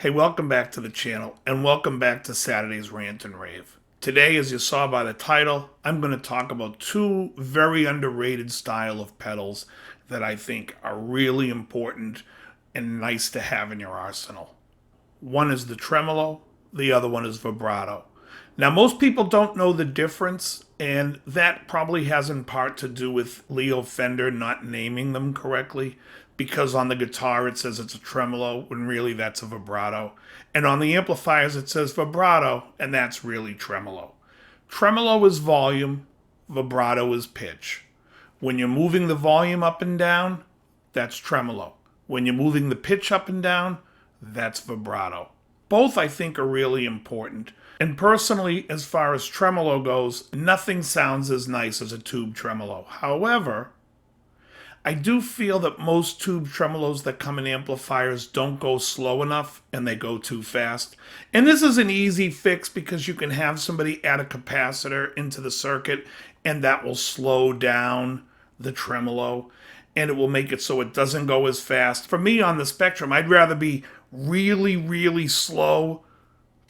Hey, welcome back to the channel, and welcome back to Saturday's Rant and Rave. Today, as you saw by the title, I'm going to talk about two very underrated style of pedals that I think are really important and nice to have in your arsenal. One is the Tremolo, the other one is Vibrato. Now, most people don't know the difference, and that probably has in part to do with Leo Fender not naming them correctly, because on the guitar it says it's a tremolo, when really that's a vibrato. And on the amplifiers it says vibrato, and that's really tremolo. Tremolo is volume, vibrato is pitch. When you're moving the volume up and down, that's tremolo. When you're moving the pitch up and down, that's vibrato. Both, I think, are really important. And personally, as far as tremolo goes, nothing sounds as nice as a tube tremolo. However, I do feel that most tube tremolos that come in amplifiers don't go slow enough and they go too fast. And this is an easy fix because you can have somebody add a capacitor into the circuit and that will slow down the tremolo and it will make it so it doesn't go as fast. For me on the spectrum, I'd rather be really, really slow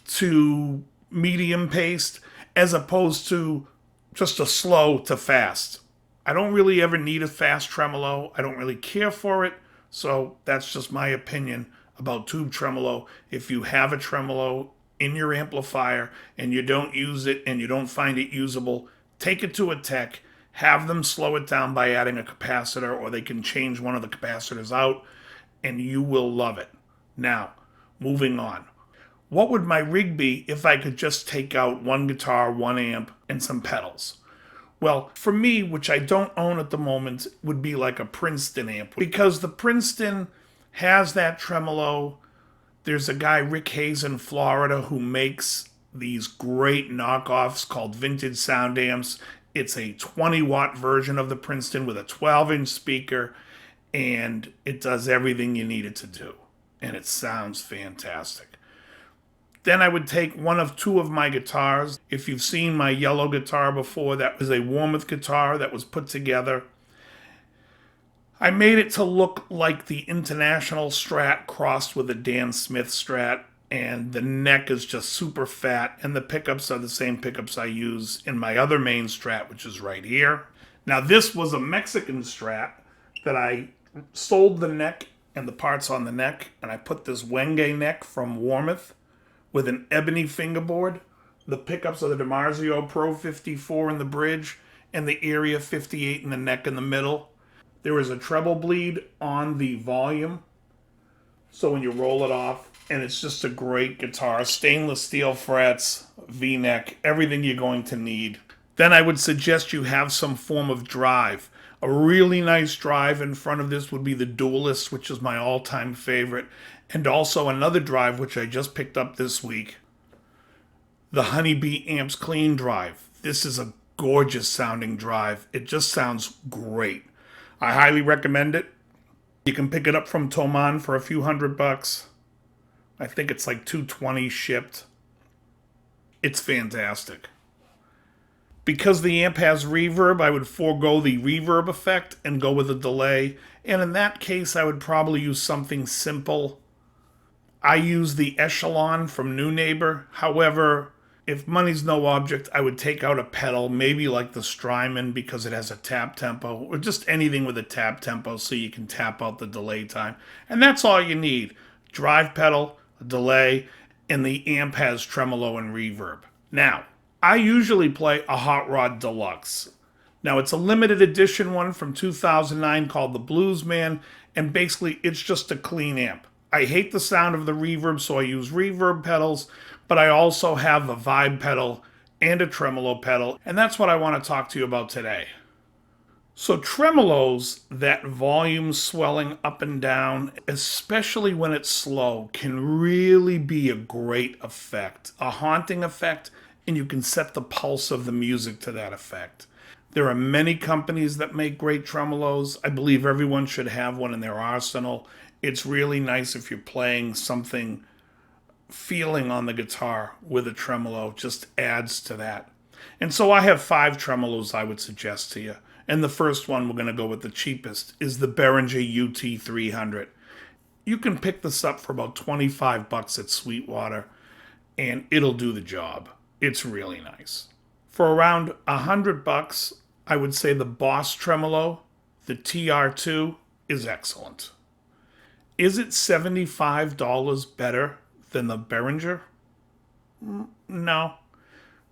to medium paced as opposed to just a slow to fast. I don't really ever need a fast tremolo. I don't really care for it. So that's just my opinion about tube tremolo. If you have a tremolo in your amplifier and you don't use it and you don't find it usable, take it to a tech, have them slow it down by adding a capacitor, or they can change one of the capacitors out, and you will love it. Now, moving on. What would my rig be if I could just take out one guitar, one amp, and some pedals? Well, for me, which I don't own at the moment, would be like a Princeton amp. Because the Princeton has that tremolo. There's a guy, Rick Hayes in Florida, who makes these great knockoffs called vintage sound amps. It's a 20-watt version of the Princeton with a 12-inch speaker, and it does everything you need it to do. And it sounds fantastic. Then I would take one of two of my guitars. If you've seen my yellow guitar before, that was a Warmoth guitar that was put together. I made it to look like the International Strat crossed with a Dan Smith Strat, and the neck is just super fat, and the pickups are the same pickups I use in my other main Strat, which is right here. Now this was a Mexican Strat that I sold the neck and the parts on the neck, and I put this Wenge neck from Warmoth with an ebony fingerboard. The pickups are the DiMarzio Pro 54 in the bridge and the Area 58 in the neck in the middle. There is a treble bleed on the volume, so when you roll it off, and it's just a great guitar. Stainless steel frets, V-neck, everything you're going to need. Then I would suggest you have some form of drive. A really nice drive in front of this would be the Duelist, which is my all-time favorite. And also another drive, which I just picked up this week, the Honeybee Amps Clean drive. This is a gorgeous sounding drive. It just sounds great. I highly recommend it. You can pick it up from Thomann for a few $100. I think it's like $220 shipped. It's fantastic. Because the amp has reverb, I would forego the reverb effect and go with a delay. And in that case, I would probably use something simple. I use the Echelon from New Neighbor. However, if money's no object, I would take out a pedal, maybe like the Strymon because it has a tap tempo, or just anything with a tap tempo so you can tap out the delay time. And that's all you need. Drive pedal, a delay, and the amp has tremolo and reverb. Now, I usually play a Hot Rod Deluxe. Now, it's a limited edition one from 2009 called the Bluesman, and basically it's just a clean amp. I hate the sound of the reverb, so I use reverb pedals, but I also have a vibe pedal and a tremolo pedal, and that's what I want to talk to you about today. So tremolos, that volume swelling up and down, especially when it's slow, can really be a great effect, a haunting effect, and you can set the pulse of the music to that effect. There are many companies that make great tremolos. I believe everyone should have one in their arsenal. It's really nice if you're playing something feeling on the guitar with a tremolo, just adds to that. And so I have 5 tremolos I would suggest to you. And the first one, we're going to go with the cheapest, is the Behringer UT300. You can pick this up for about 25 bucks at Sweetwater, and it'll do the job. It's really nice. For around 100 bucks, I would say the Boss Tremolo, the TR2, is excellent. Is it $75 better than the Behringer? No.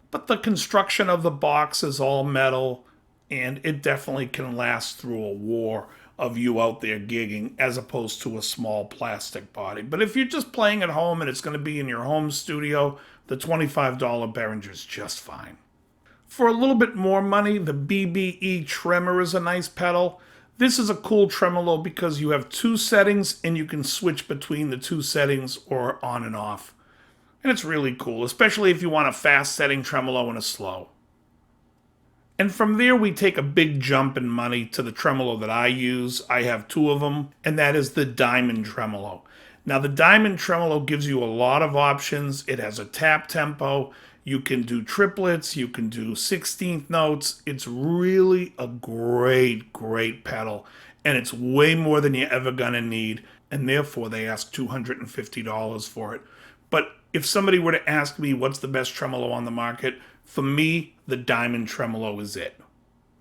But the construction of the box is all metal, and it definitely can last through a war of you out there gigging as opposed to a small plastic body. But if you're just playing at home and it's going to be in your home studio, the $25 Behringer is just fine. For a little bit more money, the BBE Tremor is a nice pedal. This is a cool tremolo because you have two settings and you can switch between the two settings or on and off. And it's really cool, especially if you want a fast setting tremolo and a slow. And from there, we take a big jump in money to the tremolo that I use. I have two of them, and that is the Diamond Tremolo. Now, the Diamond Tremolo gives you a lot of options. It has a tap tempo. You can do triplets. You can do 16th notes. It's really a great, great pedal, and it's way more than you're ever going to need, and therefore they ask $250 for it. But if somebody were to ask me what's the best tremolo on the market, for me, the Diamond Tremolo is it.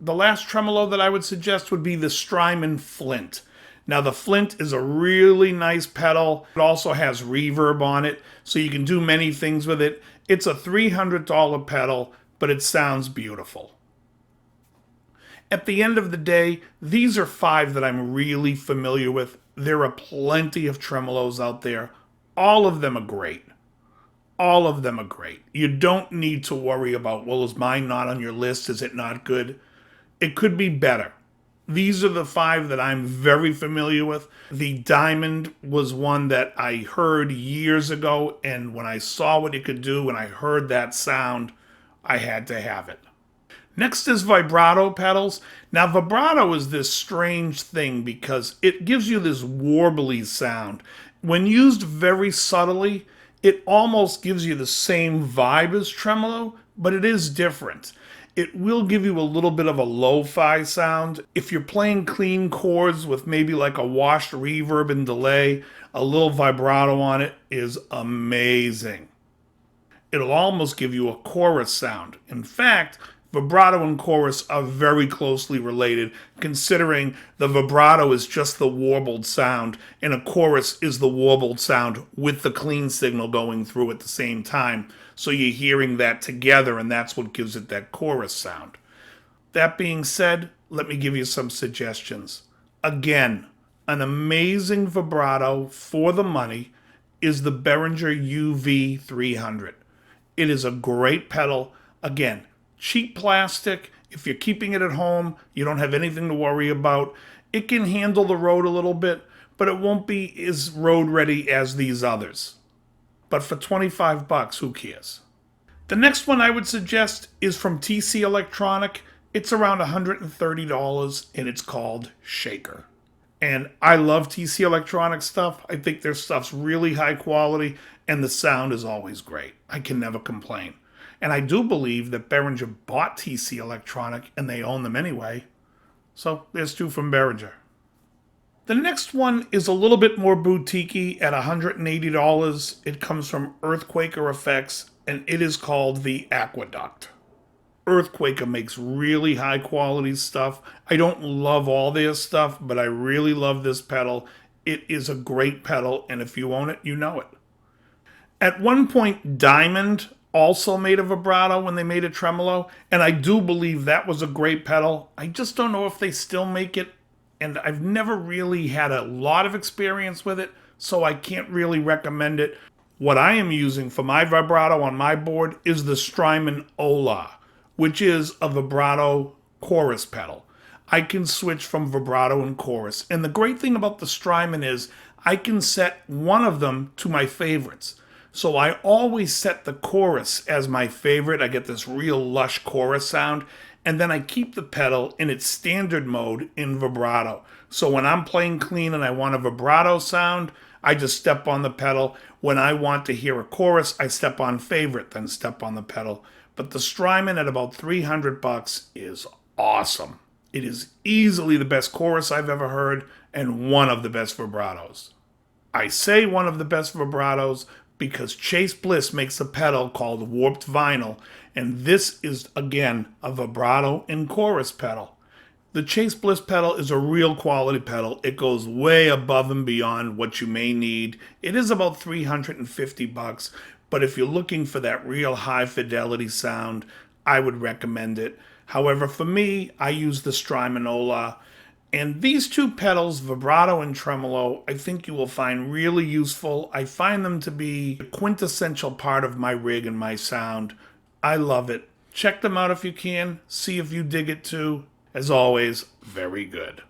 The last tremolo that I would suggest would be the Strymon Flint. Now, the Flint is a really nice pedal. It also has reverb on it, so you can do many things with it. It's a $300 pedal, but it sounds beautiful. At the end of the day, these are 5 that I'm really familiar with. There are plenty of tremolos out there. All of them are great. All of them are great. You don't need to worry about, well, is mine not on your list? Is it not good? It could be better. These are the 5 that I'm very familiar with. The Diamond was one that I heard years ago, and when I saw what it could do and I heard that sound, I had to have it. Next is Vibrato Pedals. Now, vibrato is this strange thing because it gives you this warbly sound. When used very subtly, it almost gives you the same vibe as tremolo, but it is different. It will give you a little bit of a lo-fi sound. If you're playing clean chords with maybe like a washed reverb and delay, a little vibrato on it is amazing. It'll almost give you a chorus sound. In fact, vibrato and chorus are very closely related, considering the vibrato is just the warbled sound, and a chorus is the warbled sound with the clean signal going through at the same time. So you're hearing that together, and that's what gives it that chorus sound. That being said, let me give you some suggestions. Again, an amazing vibrato for the money is the Behringer UV 300. It is a great pedal. Again, cheap plastic. If you're keeping it at home, you don't have anything to worry about. It can handle the road a little bit, but it won't be as road ready as these others. But for 25 bucks, who cares? The next one I would suggest is from TC Electronic. It's around $130, and it's called Shaker. And I love TC Electronic stuff. I think their stuff's really high quality, and the sound is always great. I can never complain. And I do believe that Behringer bought TC Electronic, and they own them anyway. So there's 2 from Behringer. The next one is a little bit more boutique-y at $180. It comes from Earthquaker Effects, and it is called the Aqueduct. Earthquaker makes really high quality stuff. I don't love all their stuff, but I really love this pedal. It is a great pedal, and if you own it, you know it. At one point, Diamond also made a vibrato when they made a tremolo, and I do believe that was a great pedal. I just don't know if they still make it, and I've never really had a lot of experience with it, so I can't really recommend it. What I am using for my vibrato on my board is the Strymon Ola, which is a vibrato chorus pedal. I can switch from vibrato and chorus, and the great thing about the Strymon is I can set one of them to my favorites. So I always set the chorus as my favorite. I get this real lush chorus sound, and then I keep the pedal in its standard mode in vibrato. So when I'm playing clean and I want a vibrato sound, I just step on the pedal. When I want to hear a chorus, I step on favorite, then step on the pedal. But the Strymon at about 300 bucks is awesome. It is easily the best chorus I've ever heard and one of the best vibratos. I say one of the best vibratos because Chase Bliss makes a pedal called Warped Vinyl, and this is, again, a vibrato and chorus pedal. The Chase Bliss pedal is a real quality pedal. It goes way above and beyond what you may need. It is about $350, but if you're looking for that real high fidelity sound, I would recommend it. However, for me, I use the Strymon. And these two pedals, vibrato and tremolo, I think you will find really useful. I find them to be a quintessential part of my rig and my sound. I love it. Check them out if you can. See if you dig it too. As always, very good.